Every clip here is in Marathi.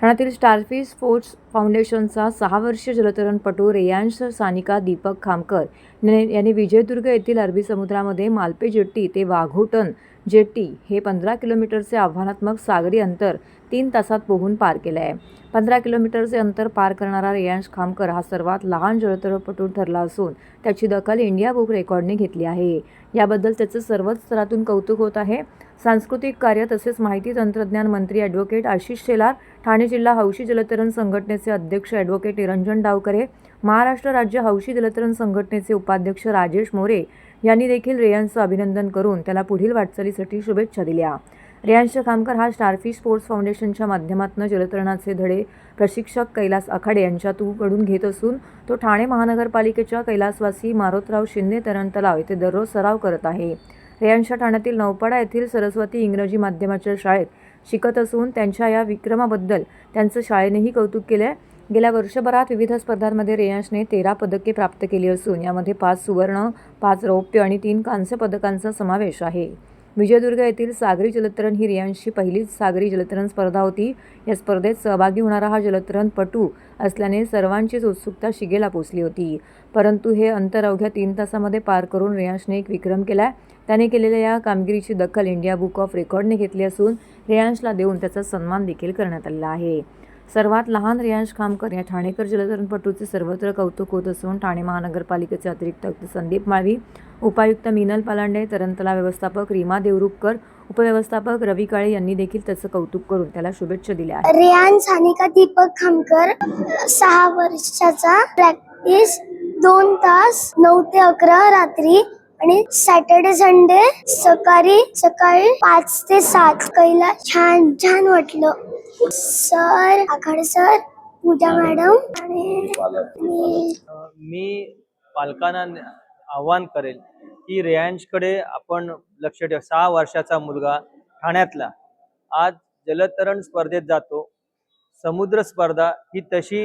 ठाण्यातील स्टारफिश स्पोर्ट्स फाउंडेशनचा 6 वर्षीय जलतरणपटू रेयांश सानिका दीपक खामकर यांनी विजयदुर्ग येथील अरबी समुद्रामध्ये मालपे जेट्टी ते वाघोटन जेट्टी हे 15 किलोमीटरचे आव्हानात्मक सागरी अंतर 3 तासात पोहून पार केले आहे. 15 किलोमीटरचे अंतर पार करणारा रेयांश खामकर हा सर्वात लहान जलतरणपटू ठरला असून त्याची दखल इंडिया बुक रेकॉर्डने घेतली आहे. याबद्दल त्याचं सर्वच स्तरातून कौतुक होत आहे. सांस्कृतिक कार्य तसेच माहिती तंत्रज्ञान मंत्री ॲडव्होकेट आशिष शेलार, ठाणे जिल्हा हौशी जलतरण संघटनेचे अध्यक्ष ॲडव्होकेट निरंजन डावकरे, महाराष्ट्र राज्य हौशी जलतरण संघटनेचे उपाध्यक्ष राजेश मोरे यांनी देखील रेयांशचं अभिनंदन करून त्याला पुढील वाटचालीसाठी शुभेच्छा दिल्या. रेयांश खामकर हा स्टारफिश स्पोर्ट्स फाउंडेशनच्या माध्यमातून जलतरणाचे धडे प्रशिक्षक कैलास आखाडे यांच्याकडून घेत असून तो ठाणे महानगरपालिकेच्या कैलासवासी मारोतराव शिंदे तरण तलाव येथे दररोज सराव करत आहे. रेयांश ठाण्यातील नौपाडा येथील सरस्वती इंग्रजी माध्यमाच्या शाळेत शिकत असून त्यांच्या या विक्रमाबद्दल त्यांचं शाळेनेही कौतुक केले आहे. गेल्या वर्षभरात विविध स्पर्धांमध्ये रेयांशने 13 पदके प्राप्त केली असून यामध्ये 5 सुवर्ण, 5 रौप्य आणि 3 कांस्य पदकांचा समावेश आहे. विजयदुर्ग येथील सागरी जलतरण ही रेयांशची पहिलीच सागरी जलतरण स्पर्धा होती. या स्पर्धेत सहभागी होणारा हा जलतरणपटू असल्याने सर्वांचीच उत्सुकता शिगेला पोचली होती. परंतु हे अंतर अवघ्या 3 तासामध्ये पार करून रेयांशने एक विक्रम केला. त्याने केलेल्या या कामगिरीची दखल इंडिया बुक ऑफ रेकॉर्डने घेतली असून रेयांशला देऊन त्याचा सन्मान देखील करण्यात आलेला आहे. सर्वात लहान रेयांश खामकर या ठाणेकर जलतरणपटूचे सर्वत्र कौतुक होत असून ठाणे महानगरपालिकेचे अतिरिक्त आयुक्त संदीप माळवी, उपायुक्त मीनल पालांडे, तरणतलाव व्यवस्थापक रीमा देवरुखकर, उपव्यवस्थापक रवी काळे यांनी देखील त्याचं कौतुक करून त्याला शुभेच्छा दिल्या आहेत. रेयांश सानिका दीपक खामकर 6 वर्षाचा, प्रॅक्टिस 2 तास 9 ते 11 रात्री आणि सॅटर्डे संडे सकाळी 5 ते 7. कैलास छान वाटलं. सर, आखाडे सर, पूजा मॅडम आणि मी पालकांना आव्हान करेल की रेयांशकडे आपण लक्ष ठेवा. 6 वर्षाचा मुलगा ठाण्यातला आज जलतरण स्पर्धेत जातो. समुद्र स्पर्धा ही तशी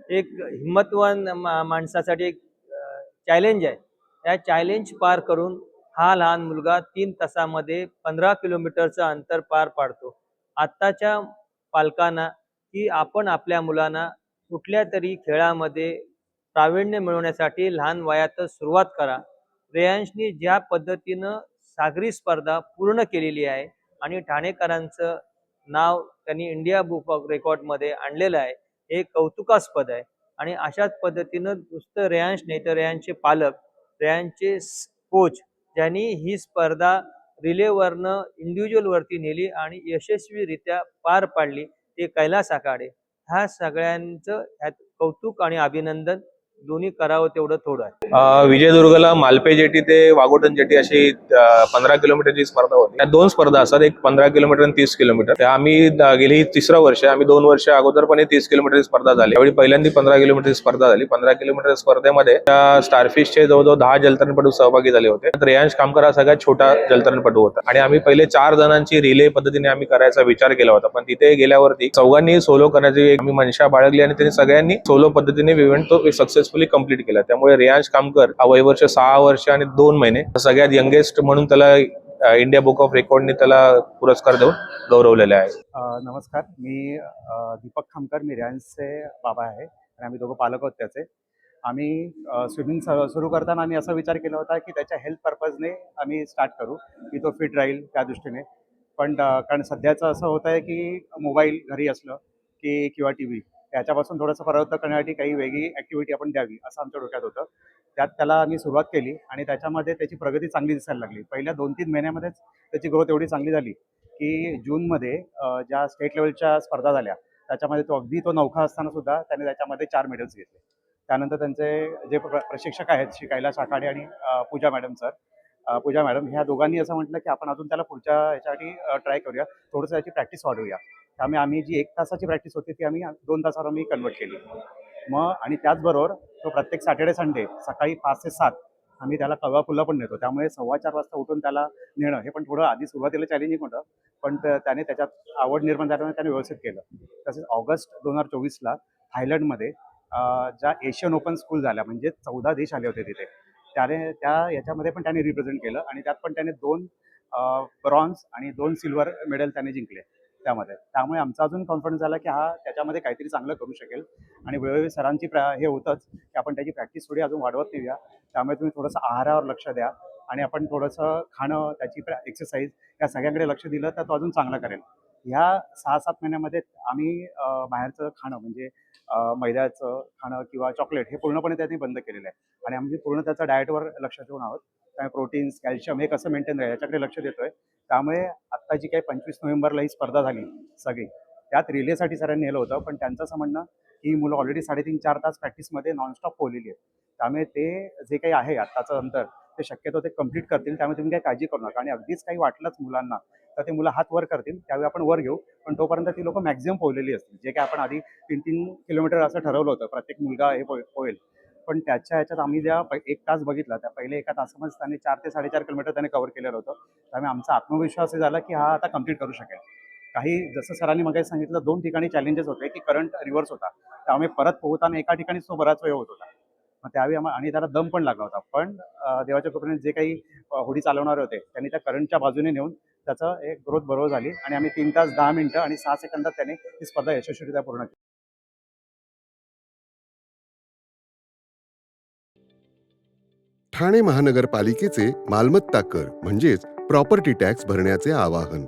एक हिम्मतवान माणसासाठी एक चॅलेंज आहे. या चॅलेंज पार करून हा लहान मुलगा 3 तासामध्ये 15 किलोमीटरचं अंतर पार पाडतो. आत्ताच्या पालकांना की आपण आपल्या मुलांना कुठल्या तरी खेळामध्ये प्रावीण्य मिळवण्यासाठी लहान वयातच सुरुवात करा. रेयांशनी ज्या पद्धतीनं सागरी स्पर्धा पूर्ण केलेली आहे आणि ठाणेकरांचं नाव त्यांनी इंडिया बुक ऑफ रेकॉर्डमध्ये आणलेलं आहे, हे कौतुकास्पद आहे. आणि अशाच पद्धतीनं नुसतं रेयांश नाही तर रेयांशचे पालक, रेयांशचे कोच ज्यांनी ही स्पर्धा रिलेवरनं इंडिव्हिज्युअलवरती नेली आणि यशस्वीरित्या पार पाडली, ते कैलास आखाडे. ह्या सगळ्यांचं ह्यात कौतुक आणि अभिनंदन दोन्ही करावं तेवढं थोडं आहे. विजयदुर्गला मालपे जेटी ते वाघोटन जेटी अशी 15 किलोमीटरची स्पर्धा होती. त्या 2 स्पर्धा असतात, एक 15 किलोमीटर आणि 30 किलोमीटर. त्या आम्ही गेली 3रं वर्ष, आम्ही 2 वर्ष अगोदर पण 30 किलोमीटरची स्पर्धा झाली. त्यावेळी पहिल्यांदा 15 किलोमीटरची स्पर्धा झाली. 15 किलोमीटर स्पर्धेमध्ये त्या स्टारफिशचे जवळजवळ 10 जलतरणपटू सहभागी झाले होते. रेयांश खामकर हा सगळ्यात छोटा जलतरणपटू होता आणि आम्ही पहिले 4 जणांची रिले पद्धतीने आम्ही करायचा विचार केला होता. पण तिथे गेल्यावरती चौघांनी सोलो करण्याची आम्ही मनशा बाळगली आणि त्यांनी सगळ्यांनी सोलो पद्धतीने इव्हेंट तो सक्सेसफुली कंप्लीट केला. त्यामुळे रेयांश खामकर हा वयवर्ष 6 वर्ष आणि 2 महिने सगळ्यात यंगेस्ट म्हणून त्याला इंडिया बुक ऑफ रेकॉर्डने त्याला पुरस्कार देऊन गौरवलेले आहे. नमस्कार, मी दीपक खामकर, मी रेयांशचे बाबा आहे आणि आम्ही दोघं पालक आहोत त्याचे. आम्ही स्विमिंग सुरू करताना आम्ही असा विचार केला होता की त्याच्या हेल्थ पर्पजने आम्ही स्टार्ट करू की तो फिट राहील त्या दृष्टीने. पण कारण सध्याचं असं होतं आहे की मोबाईल घरी असलं की किंवा टी व्ही याच्यापासून थोडंसं परावृत्त करण्यासाठी काही वेगळी ॲक्टिव्हिटी आपण द्यावी असं आमच्या डोक्यात होतं. त्यात त्याला आम्ही सुरुवात केली आणि त्याच्यामध्ये त्याची प्रगती चांगली दिसायला लागली. पहिल्या 2-3 महिन्यामध्येच त्याची ग्रोथ एवढी चांगली झाली की जूनमध्ये ज्या स्टेट लेवलच्या स्पर्धा झाल्या त्याच्यामध्ये तो नौखा असताना सुद्धा त्याने त्याच्यामध्ये 4 मेडल्स घेतले. त्यानंतर त्यांचे जे प्रशिक्षक आहेत श्री कैलास आखाडे आणि पूजा मॅडम ह्या दोघांनी असं म्हटलं की आपण अजून त्याला पुढच्या ह्याच्यासाठी ट्राय करूया, थोडंसं त्याची प्रॅक्टिस वाढवूया. त्यामुळे आम्ही जी 1 तासाची प्रॅक्टिस होती ती आम्ही 2 तासावर आम्ही कन्वर्ट केली. मग आणि त्याचबरोबर तो प्रत्येक सॅटर्डे संडे सकाळी 5 ते 7 आम्ही त्याला कळवा पुल्ला पण नेतो. त्यामुळे 4:15 वाजता उठून त्याला नेणं हे पण थोडं आधी सुरुवातीला चॅलेंजिंग होतं, पण त्याने त्याच्यात आवड निर्माण झाल्यामुळे त्याने व्यवस्थित केलं. तसेच ऑगस्ट 2024ला थायलंडमध्ये ज्या एशियन ओपन स्कूल झाल्या, म्हणजे 14 देश आले होते तिथे. याच्यामध्ये पण त्याने रिप्रेझेंट केलं आणि त्यात पण त्याने 2 ब्रॉन्झ आणि 2 सिल्वर मेडल त्याने जिंकले. त्यामध्ये. त्यामुळे आमचा अजून कॉन्फिडन्स झाला की हा त्याच्यामध्ये काहीतरी चांगलं करू शकेल आणि वेळोवेळी सरांची हे होतंच की आपण त्याची प्रॅक्टिस थोडी अजून वाढवत नेऊया. त्यामुळे तुम्ही थोडंसं आहारावर लक्ष द्या आणि आपण थोडंसं खाणं, त्याची एक्सरसाइज या सगळ्यांकडे लक्ष दिलं तर तो अजून चांगला करेल. ह्या 6-7 महिन्यामध्ये आम्ही बाहेरचं खाणं म्हणजे मैद्याचं खाणं किंवा चॉकलेट हे पूर्णपणे त्यांनी बंद केलेलं आहे आणि आम्ही पूर्ण त्याचं डाएटवर लक्ष ठेवून आहोत. त्यामुळे प्रोटीन्स, कॅल्शियम हे कसं मेंटेन राहील याच्याकडे लक्ष देतोय. त्यामुळे आत्ता जी काही 25 नोव्हेंबरला ही स्पर्धा झाली सगळी, त्यात रिलेसाठी सरांनी नेलं होतं. पण त्यांचं असं म्हणणं की मुलं ऑलरेडी 3.5-4 तास प्रॅक्टिसमध्ये नॉनस्टॉप पोहलेली आहेत. त्यामुळे ते जे काही आहे आत्ताचं अंतर ते शक्यतो ते कंप्लीट करतील. त्यामुळे तुम्ही काही काळजी करू नका आणि अगदीच काही वाटलंच मुलांना तर ते मुलं हात वर करतील, त्यावेळी आपण वर घेऊ. पण तोपर्यंत ती लोकं मॅक्झिमम पोहलेली असतील. जे काही आपण आधी 3-3 किलोमीटर असं ठरवलं होतं प्रत्येक मुलगा हे पोहेल. पण त्याच्या ह्याच्यात आम्ही ज्या 1 तास बघितला त्या पहिले 1 तासामध्ये त्याने 4 ते 4.5 किलोमीटर त्याने कव्हर केलेलं होतं. त्यामुळे आमचा आत्मविश्वास हे झाला की हा आता कंप्लीट करू शकेल. काही जसं सरांनी मगाशी सांगितलं 2 ठिकाणी चॅलेंजेस होते की करंट रिव्हर्स होता. त्यामुळे परत पोहताना एका ठिकाणीच तो बराच वेळ होत होता. मग त्यावेळी आणि त्याला दम पण लागला होता. पण देवाच्या कृपेने जे काही होडी चालवणारे होते त्यांनी त्या करंटच्या बाजूने नेऊन त्याचं एक ग्रोथ बरोबर झाली आणि आम्ही 3 तास 10 मिनिटं आणि 6 सेकंदात त्याने ही स्पर्धा यशस्वीरित्या पूर्ण केली. ठाणे महानगरपालिकेचे मालमत्ता कर म्हणजेच प्रॉपर्टी टॅक्स भरण्याचे आवाहन.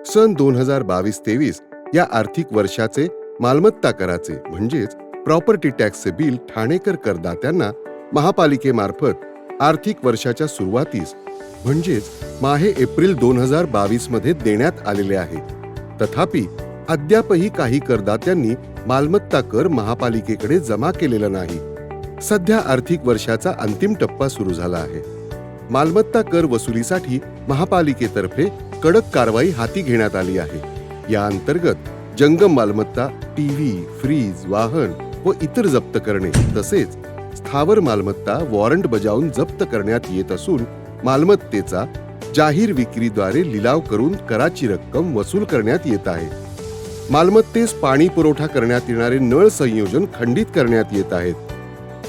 सन 2022-23 या आर्थिक वर्षाचे मालमत्ता कराचे म्हणजेच प्रॉपर्टी टॅक्सचे बिल ठाणेकर करदात्यांना महापालिकेमार्फत आर्थिक वर्षाच्या सुरुवातीस म्हणजेच माहे एप्रिल 2022 मध्ये देण्यात आलेले आहे. तथापि अद्यापही काही करदात्यांनी मालमत्ता कर महापालिकेकडे जमा केलेला नाही. सध्या आर्थिक वर्षाचा अंतिम टप्पा सुरू झाला आहे. मालमत्ता कर वसुलीसाठी महापालिकेतर्फे कडक कारवाई हाती घेण्यात आली आहे. या अंतर्गत जंगम मालमत्ता, टीव्ही, फ्रीज, वाहन व इतर जप्त करणे तसेच स्थावर मालमत्ता वॉरंट बजावून जप्त करण्यात येत असून मालमत्तेचा जाहीर विक्रीद्वारे लिलाव करून कराची रक्कम वसूल करण्यात येत आहे. मालमत्तेस पाणी पुरवठा करण्यात येणारे नळ संयोजन खंडित करण्यात येत आहेत.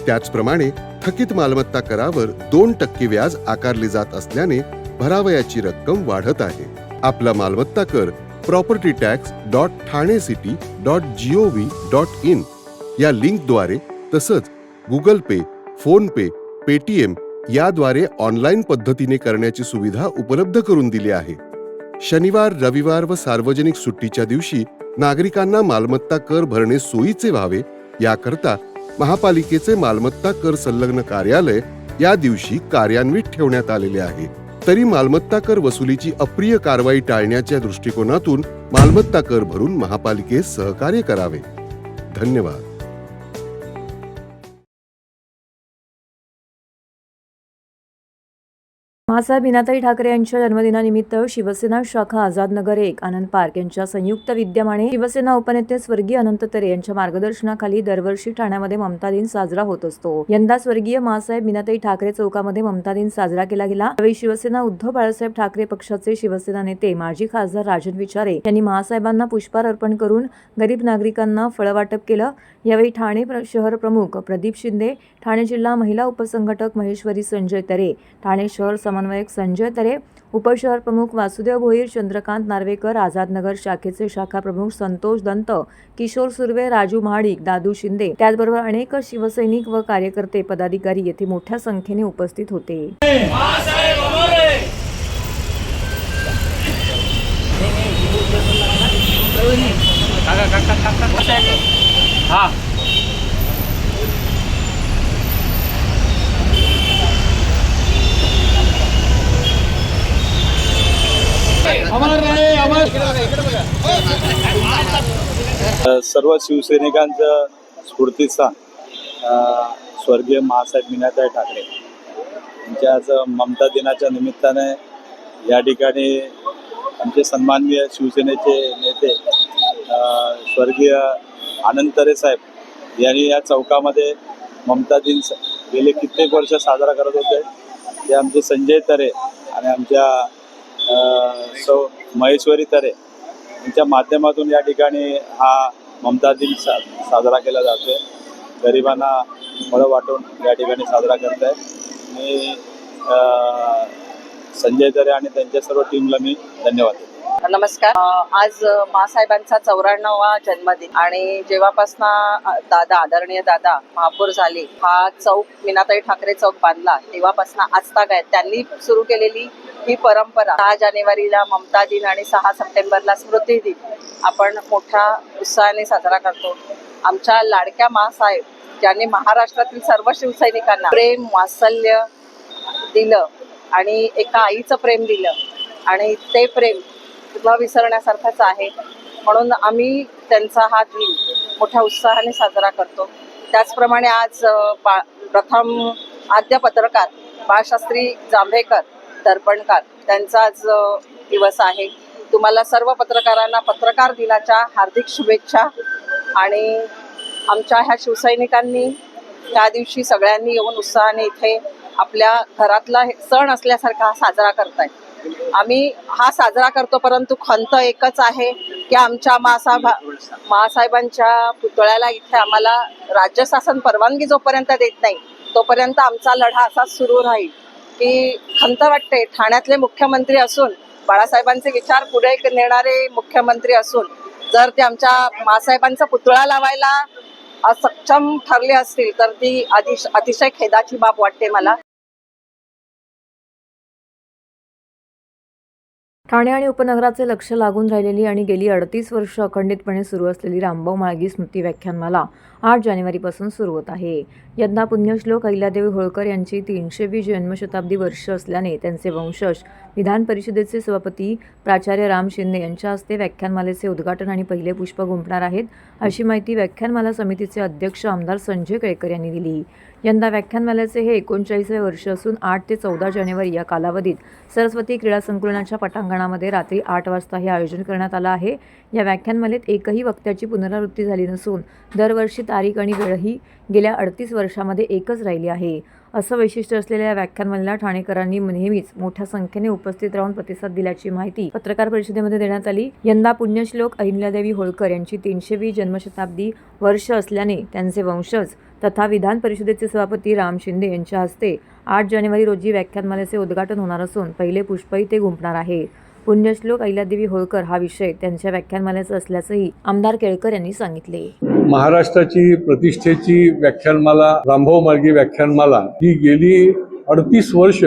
त्याचप्रमाणे थकीत मालमत्ता करावर 2% व्याज आकारले जात असल्याने भरावयाची रक्कम वाढत आहे. आपला मालमत्ता कर propertytax.thanecity.gov.in या लिंकद्वारे तसंच गुगल पे, फोन पे, पेटीएम याद्वारे ऑनलाईन पद्धतीने करण्याची सुविधा उपलब्ध करून दिली आहे. शनिवार, रविवार व सार्वजनिक सुट्टीच्या दिवशी नागरिकांना मालमत्ता कर भरणे सोयीचे व्हावे याकरता महापालिकेचे मालमत्ता कर संलग्न कार्यालय या दिवशी कार्यान्वित ठेवण्यात आलेले आहे. तरी मालमत्ता कर वसुलीची अप्रिय कारवाई टाळण्याच्या दृष्टिकोनातून मालमत्ता कर भरून महापालिकेस सहकार्य करावे. धन्यवाद. महासाहेब इनाताई ठाकरे यांच्या जन्मदिनानिमित्त शिवसेना शाखा आझादनगर 1 आनंद पार्क यांच्या संयुक्त विद्यमाने शिवसेना उपनेते स्वर्गीय अनंत तरे यांच्या मार्गदर्शनाखाली दरवर्षी ठाण्यामध्ये ममता दिन साजरा होत असतो. यंदा स्वर्गीय महासाहेब इनाताई ठाकरे चौकामध्ये ममता दिन साजरा केला गेला. यावेळी शिवसेना उद्धव बाळासाहेब ठाकरे पक्षाचे शिवसेना नेते माजी खासदार राजन विचारे यांनी महासाहेबांना पुष्पहार अर्पण करून गरीब नागरिकांना फळवाटप केलं. यावेळी ठाणे शहर प्रमुख प्रदीप शिंदे, ठाणे जिल्हा महिला उपसंघटक महेश्वरी संजय तरे, ठाणे शहर समन्वयक संजय तरे, उपशहर प्रमुख वासुदेव भोईर, चंद्रकांत नार्वेकर, आझादनगर शाखेचे शाखा प्रमुख संतोष दंत, किशोर सुर्वे, राजू महाडिक, दादू शिंदे त्याचबरोबर अनेक शिवसैनिक व कार्यकर्ते पदाधिकारी येथे मोठ्या संख्येने उपस्थित होते. सर्व शिवसैनिकांचं स्फूर्तीस्थान स्वर्गीय महासाहेब इनाताई ठाकरे यांच्या आज ममता दिनाच्या निमित्ताने या ठिकाणी आमचे सन्माननीय शिवसेनेचे नेते स्वर्गीय अनंत तरे साहेब यांनी या चौकामध्ये ममता दिन गेले कित्येक वर्ष साजरा करत होते. ते आमचे संजय तरे आणि आमच्या महेश्वरी तरे यांच्या माध्यमातून या ठिकाणी हा ममता दिन साजरा केला जातोय. गरिबांना फळं वाटून या ठिकाणी साजरा करत आहे. मी संजय दरे आणि त्यांच्या सर्व टीमला मी धन्यवाद देतो. नमस्कार. आज मासाहेबांचा 94वा जन्मदिन आणि जेव्हापासून दादा आदरणीय दादा महापौर झाले, हा चौक मीनाताई ठाकरे चौक बांधला तेव्हापासून आजतागायत त्यांनी सुरू केलेली ही परंपरा 6 जानेवारीला ममता दिन आणि 6 सप्टेंबरला स्मृती दिन आपण मोठ्या उत्साहाने साजरा करतो. आमच्या लाडक्या मासाहेब ज्यांनी महाराष्ट्रातील सर्व शिवसैनिकांना प्रेम वात्सल्य दिलं आणि एका आईचं प्रेम दिलं आणि ते प्रेम न विसरण्यासारखंच आहे. म्हणून आम्ही त्यांचा हा दिन मोठ्या उत्साहाने साजरा करतो. त्याचप्रमाणे आज प्रथम आद्य पत्रकार बाळशास्त्री जांभेकर दर्पणकार त्यांचा आज दिवस आहे. तुम्हाला सर्व पत्रकारांना पत्रकार दिनाच्या हार्दिक शुभेच्छा. आणि आमच्या ह्या शिवसैनिकांनी त्या दिवशी सगळ्यांनी येऊन उत्साहाने इथे आपल्या घरातला सण असल्यासारखा साजरा करतायत. आम्ही हा साजरा करतो, परंतु खंत एकच आहे की आमच्या मासाहेबांच्या पुतळ्याला इथे आम्हाला राज्य शासन परवानगी जोपर्यंत देत नाही तोपर्यंत आमचा लढा असाच सुरू राहील. की खंत वाटते, ठाण्यातले मुख्यमंत्री असून बाळासाहेबांचे विचार पुढे नेणारे मुख्यमंत्री असून जर ते आमच्या मासाहेबांचा पुतळा लावायला असक्षम ठरले असतील तर ती अतिशय खेदाची बाब वाटते मला. ठाणे आणि उपनगराचे लक्ष लागून राहिलेली आणि गेली 38 वर्ष अखंडितपणे सुरू असलेली रामभाऊ म्हाळगी स्मृती व्याख्यानमाला 8 जानेवारीपासून सुरू होत आहे. यंदा पुण्यश्लोक अहिल्यादेवी होळकर यांची 300वी जन्मशताब्दी वर्ष असल्याने त्यांचे वंशज विधान परिषदेचे सभापती प्राचार्य राम शिंदे यांच्या हस्ते व्याख्यानमालेचे उद्घाटन आणि पहिले पुष्प गुंफणार आहेत, अशी माहिती व्याख्यानमाला समितीचे अध्यक्ष आमदार संजय केळकर यांनी दिली. यंदा व्याख्यानमालेचे हे 39वे वर्ष असून 8 ते 14 जानेवारी या कालावधीत सरस्वती क्रीडा संकुलाच्या पटांगणामध्ये रात्री 8 वाजता हे आयोजन करण्यात आलं आहे. या व्याख्यानमालेत एकही वक्त्याची पुनरावृत्ती झाली नसून दरवर्षी तारीख आणि वेळही गेल्या 38 वर्षामध्ये एकच राहिली आहे. असं वैशिष्ट्य असलेल्या या व्याख्यानमालेला ठाणेकरांनी नेहमीच मोठ्या संख्येने उपस्थित राहून प्रतिसाद दिल्याची माहिती पत्रकार परिषदेमध्ये देण्यात आली. यंदा पुण्यश्लोक अहिल्यादेवी होळकर यांची 300वी जन्मशताब्दी वर्ष असल्याने त्यांचे वंशज तथा विधान परिषदेचे सभापती राम शिंदे यांच्या हस्ते 8 जानेवारी रोजी व्याख्यानमालेचे उद्घाटन होणार असून पहिले पुष्पही ते गुंफणार आहे. पुण्यश्लोक अहिल्यादेवी होळकर हा विषय त्यांच्या व्याख्यानमालेचा असल्याचंही आमदार केळकर यांनी सांगितले. महाराष्ट्राची प्रतिष्ठेची व्याख्यानमाला रामभाऊ म्हाळगी व्याख्यानमाला ही गेली 38 वर्ष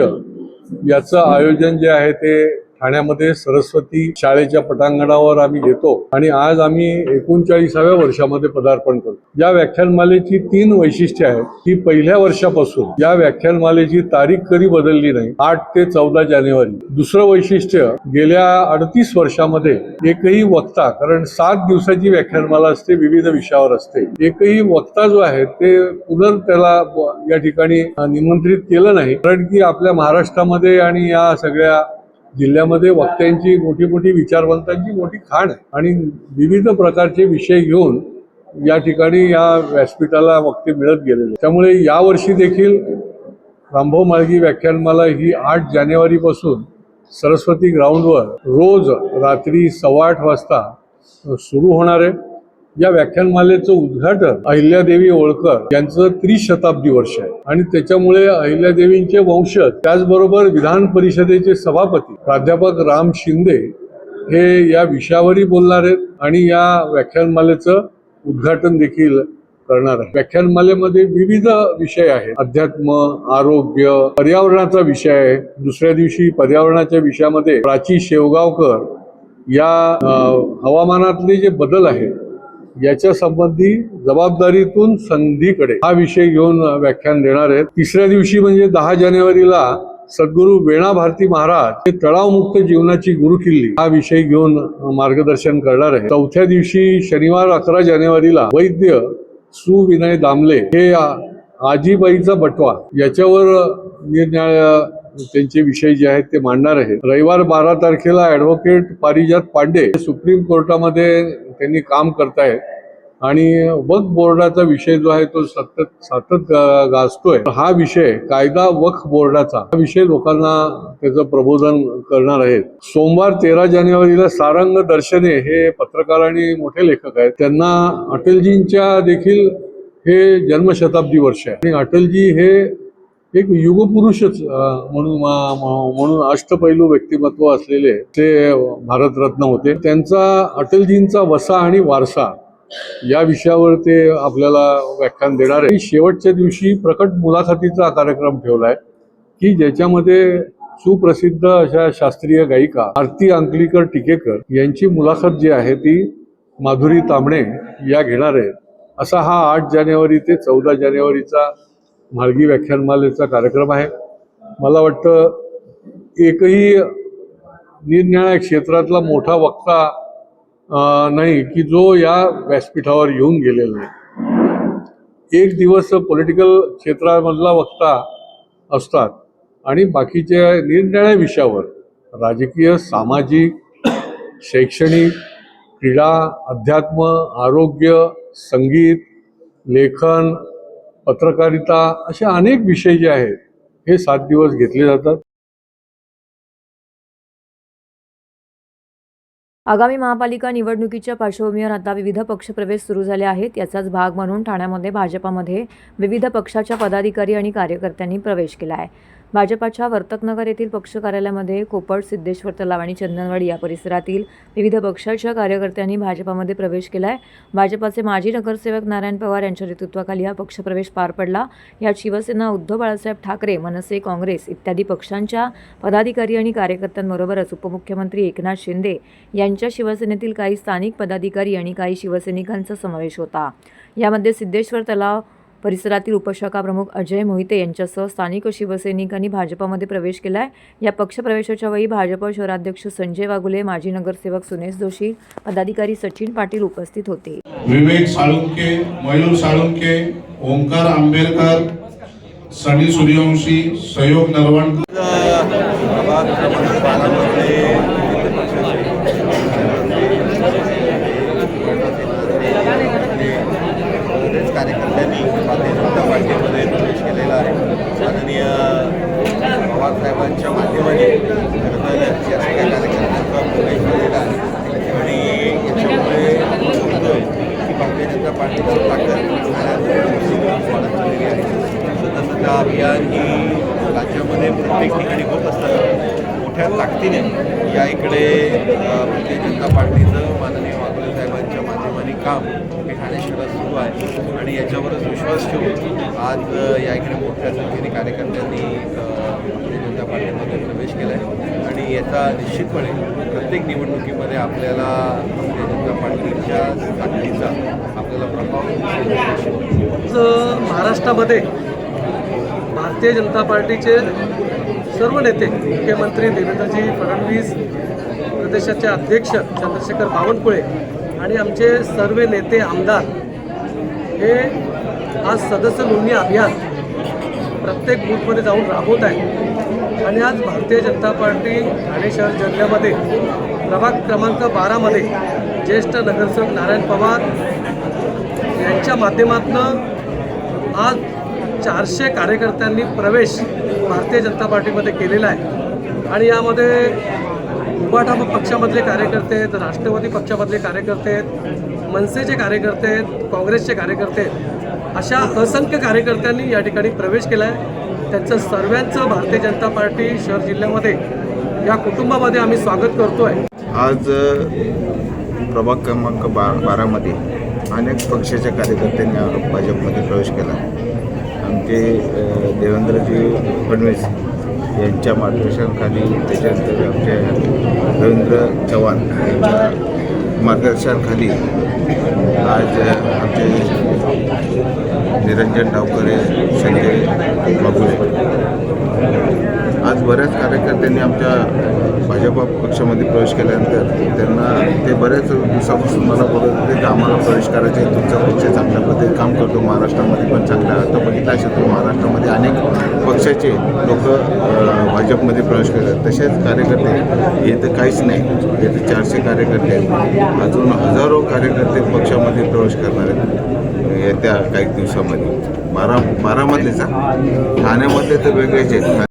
याचं आयोजन जे आहे ते ठाण्यामध्ये सरस्वती शाळेच्या पटांगणावर आम्ही घेतो आणि आज आम्ही 39व्या वर्षामध्ये पदार्पण करतो. या व्याख्यानमालेची 3 वैशिष्ट्ये आहेत की पहिल्या वर्षापासून या व्याख्यानमालेची तारीख कधी बदलली नाही, 8 ते 14 जानेवारी. दुसरं वैशिष्ट्य, गेल्या 38 वर्षामध्ये एकही वक्ता, कारण 7 दिवसाची व्याख्यानमाला असते, विविध विषयावर असते, एकही वक्ता जो आहे ते त्याला या ठिकाणी निमंत्रित केलं नाही. कारण की आपल्या महाराष्ट्रामध्ये आणि या सगळ्या जिल्ह्यामध्ये वक्त्यांची मोठी विचारवंतांची मोठी खाण आहे आणि विविध प्रकारचे विषय घेऊन या ठिकाणी या व्यासपीठाला वक्ते मिळत गेलेले. त्यामुळे यावर्षी देखील रामभाऊ म्हाळगी व्याख्यानमाला ही 8 जानेवारीपासून सरस्वती ग्राउंडवर रोज रात्री 8:15 वाजता सुरू होणार आहे. या व्याख्यानमालेचं उद्घाटन अहिल्यादेवी होळकर यांचं 30 शताब्दी वर्ष आहे आणि त्याच्यामुळे अहिल्यादेवींचे वंशज त्याचबरोबर विधान परिषदेचे सभापती प्राध्यापक राम शिंदे हे या विषयावरही बोलणार आहेत आणि या व्याख्यानमालेचं उद्घाटन देखील करणार आहे. व्याख्यानमालेमध्ये विविध विषय आहेत, अध्यात्म, आरोग्य, पर्यावरणाचा विषय आहे. दुसऱ्या दिवशी पर्यावरणाच्या विषयामध्ये प्राची शेवगावकर या हवामानातले जे बदल आहेत याच्या संबंधी जबाबदारीतून संधीकडे हा विषय घेऊन व्याख्यान देणार आहेत. तिसऱ्या दिवशी म्हणजे 10 जानेवारीला सद्गुरू वेणा भारती महाराज हे तणावमुक्त जीवनाची गुरुकिल्ली हा विषय घेऊन मार्गदर्शन करणार आहे. चौथ्या दिवशी शनिवार 11 जानेवारीला वैद्य सुविनय दामले हे आजीबाईचा बटवा याच्यावर निरनिराळ्या त्यांचे विषय जे आहेत ते मांडणार आहेत. रविवार 12 तारखेला ॲडव्होकेट पारिजात पांडे सुप्रीम कोर्टामध्ये त्यांनी काम करतायत आणि वक्फ बोर्डाचा विषय जो आहे तो सतत गाजतोय. हा विषय कायदा वक्फ बोर्डाचा हा विषय लोकांना त्याचं प्रबोधन करणार आहेत. सोमवार 13 जानेवारीला सारंग दर्शने हे पत्रकार आणि मोठे लेखक आहेत, त्यांना अटलजींच्या देखील हे जन्मशताब्दी वर्ष आहे आणि अटलजी हे एक युगपुरुषच म्हणून अष्टपैलू व्यक्तिमत्व असलेले ते भारतरत्न होते. त्यांचा अटलजींचा वसा आणि वारसा या विषयावर ते आपल्याला व्याख्यान देणार आहे. शेवटच्या दिवशी प्रकट मुलाखतीचा कार्यक्रम ठेवलाय की ज्याच्यामध्ये सुप्रसिद्ध अशा शास्त्रीय गायिका आरती अंकलीकर टिकेकर यांची मुलाखत जी आहे ती माधुरी तांबणे या घेणार आहेत. असा हा 8 जानेवारी ते 14 जानेवारीचा मालगी व्याख्यानमालेचा कार्यक्रम आहे. मला वाटतं एकही निरनिराळ्या क्षेत्रातला मोठा वक्ता नाही की जो या व्यासपीठावर येऊन गेलेला नाही. एक दिवस पॉलिटिकल क्षेत्रामधला वक्ता असतात आणि बाकीच्या निरनिराळ्या विषयावर राजकीय, सामाजिक, शैक्षणिक, क्रीडा, अध्यात्म, आरोग्य, संगीत, लेखन, पत्रकारिता असे अनेक विषय जे आहेत हे 7 दिवस घेतले जातात. आगामी महापालिका निवडणुकीच्या पार्श्वभूमीवर आता विविध पक्षप्रवेश सुरू झाले आहेत. याचाच भाग म्हणून ठाण्यामध्ये भाजपामध्ये विविध पक्षाच्या पदाधिकारी आणि कार्यकर्त्यांनी प्रवेश केला आहे. भाजपाच्या वर्तकनगर येथील पक्ष कार्यालयामध्ये कोपड, सिद्धेश्वर तलाव आणि चंदनवाडी या परिसरातील विविध पक्षाच्या कार्यकर्त्यांनी भाजपामध्ये प्रवेश केला आहे. भाजपाचे माजी नगरसेवक नारायण पवार यांच्या नेतृत्वाखाली हा पक्षप्रवेश पार पडला. यात शिवसेना, उद्धव बाळासाहेब ठाकरे, मनसे, काँग्रेस इत्यादी पक्षांच्या पदाधिकारी आणि कार्यकर्त्यांबरोबरच उपमुख्यमंत्री एकनाथ शिंदे यांच्या शिवसेनेतील काही स्थानिक पदाधिकारी आणि काही शिवसैनिकांचा समावेश होता. यामध्ये सिद्धेश्वर तलाव परिसरातील उपशाखा प्रमुख अजय मोहिते यांच्यासह स्थानिक शिवसैनिकांनी भाजपामध्ये प्रवेश केला आहे. या पक्षप्रवेशाच्या वेळी भाजप शहराध्यक्ष संजय वाघुले, माजी नगरसेवक सुनेश जोशी, पदाधिकारी सचिन पाटील उपस्थित होते. विवेक साळुंके, मयूर साळुंके, ओंकार आंबेडकर, सनी सूर्यवंशी, सहयोग नरवणकर. कार्यकर्त्यांनी भारतीय जनता पार्टीमध्ये प्रवेश केलेला आहे. माननीय पवार साहेबांच्या माध्यमाने खरं तर या सगळ्या कार्यकर्त्यांचा प्रवेश झालेला आहे आणि याच्यामुळे होतोय की भारतीय जनता पार्टीची ताकद वाढत चाललेली आहे. सतत अभियान ही राज्यामध्ये प्रत्येक ठिकाणी होत असताना मोठ्या ताकदीने या इकडे भारतीय जनता पार्टीचं माननीय वाघुले साहेबांच्या माध्यमाने काम हे ठाणे शहरात सुरू आहे आणि याच्यावरच विश्वास ठेवून आज या इकडे मोठ्या संख्येने कार्यकर्त्यांनी भारतीय जनता पार्टीमध्ये प्रवेश केला आहे आणि याचा निश्चितपणे प्रत्येक निवडणुकीमध्ये आपल्याला भारतीय जनता पार्टीच्या ताकदीचा आपल्याला प्रभाव महाराष्ट्रामध्ये भारतीय जनता पार्टीचे सर्व नेते, मुख्यमंत्री देवेंद्रजी फडणवीस, प्रदेशाचे अध्यक्ष चंद्रशेखर बावनकुळे आणि आमचे सर्व नेते, आमदार हे आज सदस्य नोंदणी अभियान प्रत्येक बूथमध्ये जाऊन राबवत आहे आणि आज भारतीय जनता पार्टी ठाणे शहर जिल्ह्यामध्ये प्रभाग क्रमांक 12मध्ये ज्येष्ठ नगरसेवक नारायण पवार यांच्या माध्यमातून आज 400 कार्यकर्त्यांनी प्रवेश भारतीय जनता पार्टीमध्ये केलेला आहे आणि यामध्ये उबाटा पक्षामधले कार्यकर्ते आहेत, राष्ट्रवादी पक्षामधले कार्यकर्ते आहेत, मनसेचे कार्यकर्ते आहेत, काँग्रेसचे कार्यकर्ते आहेत, अशा असंख्य कार्यकर्त्यांनी या ठिकाणी प्रवेश केला आहे. त्यांचं सर्वांचं भारतीय जनता पार्टी शहर जिल्ह्यामध्ये या कुटुंबामध्ये आम्ही स्वागत करतो आहे. आज प्रभाग क्रमांक 12मध्ये अनेक पक्षाच्या कार्यकर्त्यांनी भाजपमध्ये प्रवेश केला. आमचे देवेंद्रजी फडणवीस यांच्या मार्गदर्शनाखाली, त्याच्यानंतर आमचे रवींद्र चव्हाण यांच्या मार्गदर्शनाखाली आज आमचे निरंजन डावकरे, संजय वाघुले, आज बऱ्याच कार्यकर्त्यांनी आमच्या भाजपा पक्षामध्ये प्रवेश केल्यानंतर त्यांना ते बऱ्याच दिवसापासून मला बोलत होते की आम्हाला प्रवेश करायचे आहे, तुमचा पक्ष चांगल्या पद्धतीने काम करतो, महाराष्ट्रामध्ये पण चांगला. आता बघितलं असेल तर महाराष्ट्रामध्ये अनेक पक्षाचे लोक भाजपमध्ये प्रवेश करतात. तसेच कार्यकर्ते हे तर काहीच नाही, हे तर 400 कार्यकर्ते आहेत. अजून हजारो कार्यकर्ते पक्षामध्ये प्रवेश करणार आहेत येत्या काही दिवसामध्ये. 12मधलेच, ठाण्यामध्ये तर वेगळेच आहेत.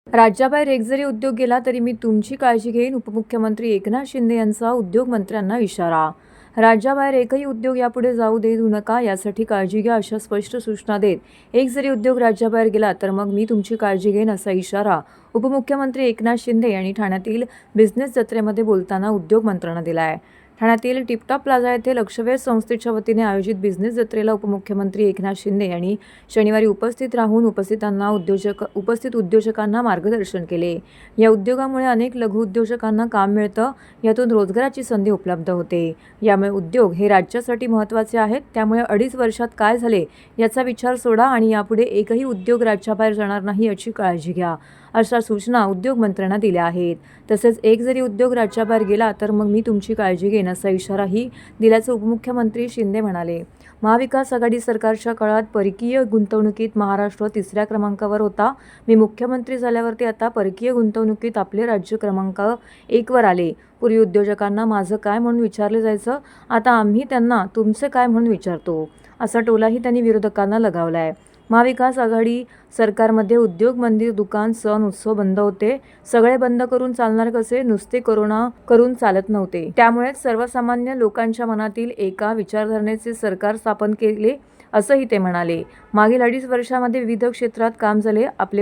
राज्याबाहेर एक जरी उद्योग गेला तरी मी तुमची काळजी घेईन, उपमुख्यमंत्री एकनाथ शिंदे यांचा उद्योगमंत्र्यांना इशारा. राज्याबाहेर एकही उद्योग यापुढे जाऊ देऊ नका, यासाठी काळजी घ्या अशा स्पष्ट सूचना देत एक जरी उद्योग राज्याबाहेर गेला तर मग मी तुमची काळजी घेईन असा इशारा उपमुख्यमंत्री एकनाथ शिंदे यांनी ठाण्यातील बिझनेस जत्रेमध्ये बोलताना उद्योग मंत्र्यांना दिला आहे. ठाण्यातील टिपटॉप प्लाझा येथे लक्षवेध संस्थेच्या वतीने आयोजित बिझनेस जत्रेला उपमुख्यमंत्री एकनाथ शिंदे यांनी शनिवारी उपस्थित राहून उपस्थित उद्योजकांना मार्गदर्शन केले. या उद्योगामुळे अनेक लघु उद्योजकांना काम मिळतं, यातून रोजगाराची संधी उपलब्ध होते. यामुळे उद्योग हे राज्यासाठी महत्त्वाचे आहेत. त्यामुळे 2.5 वर्षात काय झाले याचा विचार सोडा आणि यापुढे एकही उद्योग राज्याबाहेर जाणार नाही याची काळजी घ्या अशा सूचना उद्योग मंत्र्यांना दिल्या आहेत. तसेच एक जरी उद्योग राज्याबाहेर गेला तर मग मी तुमची काळजी घेईन असा इशाराही दिल्याचं उपमुख्यमंत्री शिंदे म्हणाले. महाविकास आघाडी सरकारच्या काळात परकीय गुंतवणुकीत महाराष्ट्र 3ऱ्या क्रमांकावर होता. मी मुख्यमंत्री झाल्यावरती आता परकीय गुंतवणुकीत आपले राज्य क्रमांक 1 वर आले. पूर्वी उद्योजकांना माझं काय म्हणून विचारले जायचं, आता आम्ही त्यांना तुमचे काय म्हणून विचारतो असा टोलाही त्यांनी विरोधकांना लगावला आहे. महाविकास आघाडी सरकारमध्ये उद्योग मंदिर, दुकान, सण, उत्सव बंद होते. सगळे बंद करून चालणार कसे? नुसते कोरोना करून चालत नव्हते. त्यामुळेच सर्वसामान्य लोकांच्या मनातील एका विचारधारणेचे सरकार स्थापन केले असंही ते म्हणाले. मागील 2.5 वर्षामध्ये विविध क्षेत्रात काम झाले. आपले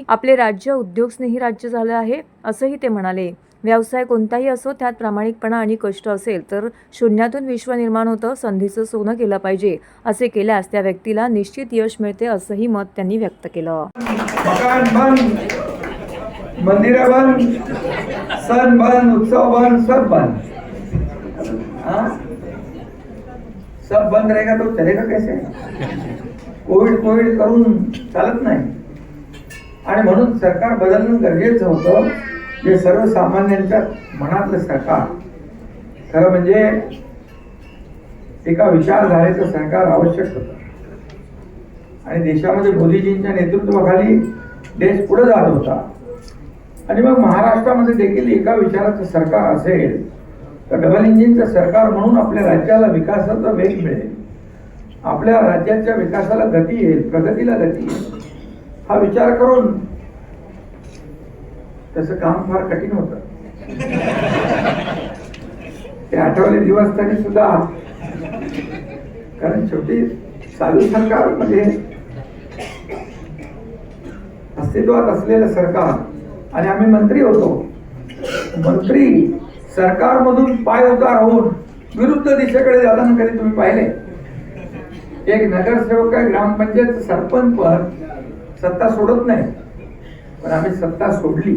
आपले राज्य उद्योगस्नेही राज्य झालं आहे असंही ते म्हणाले. व्यवसाय कोणताही असो त्यात प्रामाणिकपणा आणि कष्ट असेल तर शून्यातून विश्व निर्माण होतं. संधीचं सोनं केलं पाहिजे. असे केल्यास त्या व्यक्तीला निश्चित यश मिळते असंही मत त्यांनी व्यक्त केलं. मकान बंद, मंदिर बंद, सण बंद, उत्सव बंद, सब बंद. सब बंद रहेगा तो चलेगा कैसे? कोविड करून चालत नाही. आणि म्हणून सरकार बदलणं गरजेचं होतं. जे सर्वसामान्यांच्या मनातलं सरकार, खरं म्हणजे एका विचारधारेचं सरकार आवश्यक होतं. आणि देशामध्ये मोदीजींच्या नेतृत्वाखाली देश पुढे जात होता. आणि मग महाराष्ट्रामध्ये देखील एका विचाराचं सरकार असेल तर डबल इंजिनचं सरकार म्हणून आपल्या राज्याला विकासाचा वेग मिळेल, आपल्या राज्याच्या विकासाला गती येईल, प्रगतीला गती येईल हा विचार करून तसं काम फार कठीण होतं. ते आठवले दिवस तरी सुद्धा, कारण शेवटी चालू सरकारमध्ये अस्तित्वात असलेलं सरकार आणि आम्ही मंत्री होतो. मंत्री सरकारमधून पाय उतार होऊन विरुद्ध दिशेकडे जाताना कधी तुम्ही पाहिले? एक नगरसेवक काय ग्रामपंचायत सरपंच पण सत्ता सोडत नाही, पण आम्ही सत्ता सोडली.